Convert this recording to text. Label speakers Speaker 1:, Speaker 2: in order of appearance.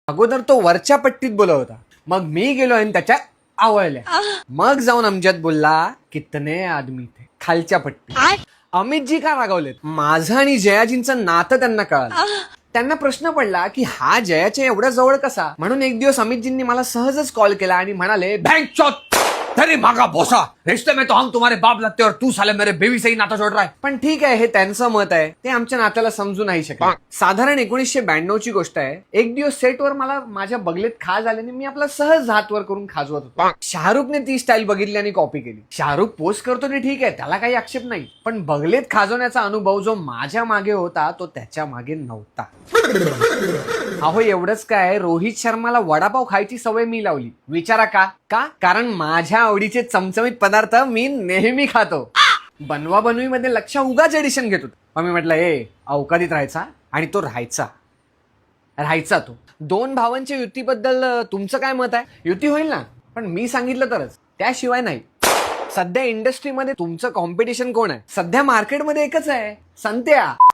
Speaker 1: अगोदर तो वरच्या पट्टीत बोलत होता, मग मी गेलो आणि त्याच्या आवळल्या. मग जाऊन अमजद बोलला, कितने आदमी थे, खालच्या पट्टी. अमितजी का रागावलेत? माझं आणि जयाजींचं नातं त्यांना कळालं. त्यांना प्रश्न पडला की हा जयाच्या एवढ्या जवळ कसा. म्हणून एक दिवस अमितजींनी मला सहजच कॉल केला आणि म्हणाले, बैंक चौथ तेरी माँ का भोसा, रिश्ते में तो हम तुम्हारे बाप लगते और तू साले मेरे बेबी से ही नाता जोड़ रहा है. पण ठीक आहे, हे त्यांचं मत आहे, ते आमच्या नात्याला समजू नाही शकत. साधारण 1992 ची गोष्ट आहे. एक दिवस सेटवर मला माझ्या बगलेत खाज आल्याने मी आपला सहज हात वर करून खाजवत होतो. शाहरुखने ती स्टाईल बघितली आणि कॉपी केली. शाहरुख पोस्ट करतो ते ठीक आहे, त्याला काही आक्षेप नाही, पण बगलेत खाजवण्याचा अनुभव जो माझ्या मागे होता तो त्याच्या मागे नव्हता. अहो एवढंच काय, रोहित शर्माला वडापाव खायची सवय मी लावली. विचारा का? कारण माझ्या आवडीचे चमचमीत पदार्थ मी नेहमी खातो. बनवा बनवीमध्ये लक्ष उगाच एडिशन घेत होता. मग मी म्हटलं, अवकाळीत राहायचा आणि तो राहायचा तो. दोन भावांच्या युतीबद्दल तुमचं काय मत आहे? युती होईल ना, पण मी सांगितलं तरच, त्याशिवाय नाही. सध्या इंडस्ट्रीमध्ये तुमचं कॉम्पिटिशन कोण आहे? सध्या मार्केटमध्ये एकच आहे, संत्या.